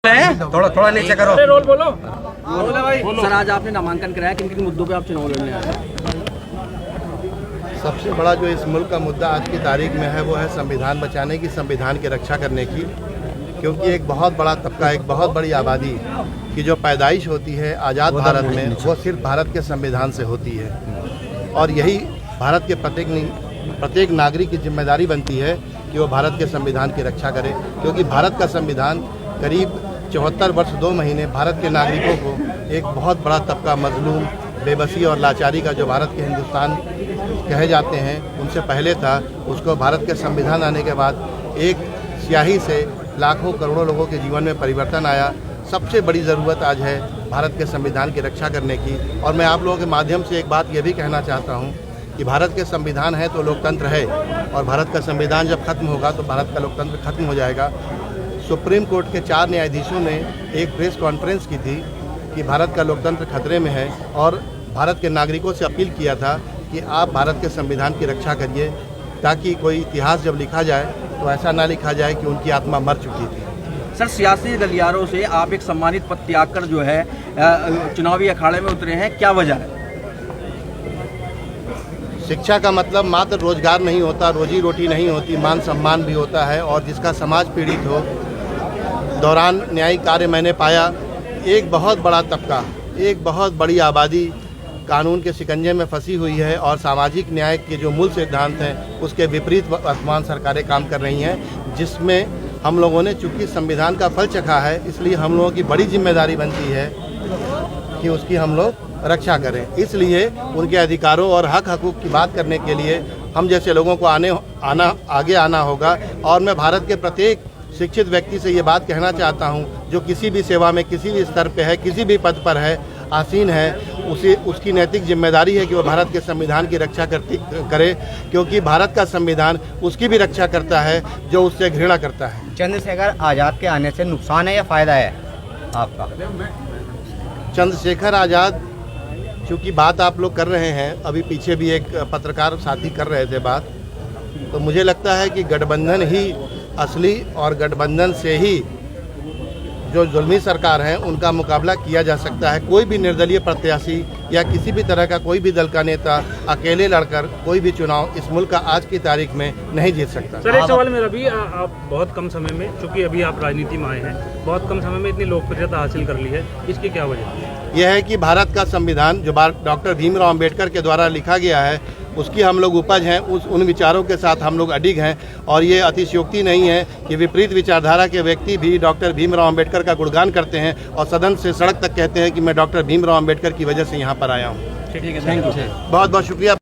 थोड़ा नीचे करो। रोल बोलो। सर, आज आपने नामांकन कराया, किन किन मुद्दों पे आप चुनाव लड़ने आए? सबसे बड़ा जो इस मुल्क का मुद्दा आज की तारीख में है वो है संविधान बचाने की, संविधान की रक्षा करने की। क्योंकि एक बहुत बड़ा तबका, एक बहुत बड़ी आबादी की जो पैदाइश होती है आज़ाद भारत में, वो सिर्फ भारत के संविधान से होती है। और यही भारत के प्रत्येक नागरिक की जिम्मेदारी बनती है कि वो भारत के संविधान की रक्षा करे। क्योंकि भारत का संविधान करीब 74 वर्ष 2 महीने भारत के नागरिकों को, एक बहुत बड़ा तबका मजलूम, बेबसी और लाचारी का जो भारत के हिंदुस्तान कहे जाते हैं उनसे पहले था, उसको भारत के संविधान आने के बाद एक स्याही से लाखों करोड़ों लोगों के जीवन में परिवर्तन आया। सबसे बड़ी ज़रूरत आज है भारत के संविधान की रक्षा करने की। और मैं आप लोगों के माध्यम से एक बात ये भी कहना चाहता हूँ कि भारत के संविधान है तो लोकतंत्र है, और भारत का संविधान जब खत्म होगा तो भारत का लोकतंत्र खत्म हो जाएगा। सुप्रीम कोर्ट के 4 न्यायाधीशों ने एक प्रेस कॉन्फ्रेंस की थी कि भारत का लोकतंत्र खतरे में है, और भारत के नागरिकों से अपील किया था कि आप भारत के संविधान की रक्षा करिए, ताकि कोई इतिहास जब लिखा जाए तो ऐसा ना लिखा जाए कि उनकी आत्मा मर चुकी थी। सर, सियासी गलियारों से आप एक सम्मानित पद त्याग कर जो है चुनावी अखाड़े में उतरे हैं, क्या वजह है? शिक्षा का मतलब मात्र रोजगार नहीं होता, रोजी रोटी नहीं होती, मान सम्मान भी होता है। और जिसका समाज पीड़ित हो, दौरान न्यायिक कार्य मैंने पाया एक बहुत बड़ा तबका, एक बहुत बड़ी आबादी कानून के शिकंजे में फंसी हुई है, और सामाजिक न्याय के जो मूल सिद्धांत हैं उसके विपरीत वर्तमान सरकारें काम कर रही हैं, जिसमें हम लोगों ने चूँकि संविधान का फल चखा है, इसलिए हम लोगों की बड़ी जिम्मेदारी बनती है कि उसकी हम लोग रक्षा करें। इसलिए उनके अधिकारों और हक हकूक़ की बात करने के लिए हम जैसे लोगों को आगे आना होगा। और मैं भारत के प्रत्येक शिक्षित व्यक्ति से ये बात कहना चाहता हूँ, जो किसी भी सेवा में, किसी भी स्तर पे है, किसी भी पद पर है, आसीन है, उसकी नैतिक जिम्मेदारी है कि वो भारत के संविधान की रक्षा करे। क्योंकि भारत का संविधान उसकी भी रक्षा करता है जो उससे घृणा करता है। चंद्रशेखर आज़ाद के आने से नुकसान है या फ़ायदा है आपका? चंद्रशेखर आज़ाद, चूँकि बात आप लोग कर रहे हैं, अभी पीछे भी एक पत्रकार साथी कर रहे थे बात, तो मुझे लगता है कि गठबंधन ही असली, और गठबंधन से ही जो जुल्मी सरकार है उनका मुकाबला किया जा सकता है। कोई भी निर्दलीय प्रत्याशी या किसी भी तरह का कोई भी दल का नेता अकेले लड़कर कोई भी चुनाव इस मुल्क का आज की तारीख में नहीं जीत सकता। सर, एक सवाल मेरा भी, आप बहुत कम समय में, चूंकि अभी आप राजनीति में आए हैं, बहुत कम समय में इतनी लोकप्रियता हासिल कर ली है, इसकी क्या वजह है? यह है कि भारत का संविधान जो डॉक्टर भीमराव अम्बेडकर के द्वारा लिखा गया है उसकी हम लोग उपज हैं, उन विचारों के साथ हम लोग अडिग हैं। और ये अतिशयोक्ति नहीं है कि विपरीत विचारधारा के व्यक्ति भी डॉक्टर भीमराव अम्बेडकर का गुणगान करते हैं और सदन से सड़क तक कहते हैं कि मैं डॉक्टर भीमराव अम्बेडकर की वजह से यहाँ पर आया हूँ। ठीक है, थैंक यू। बहुत बहुत शुक्रिया।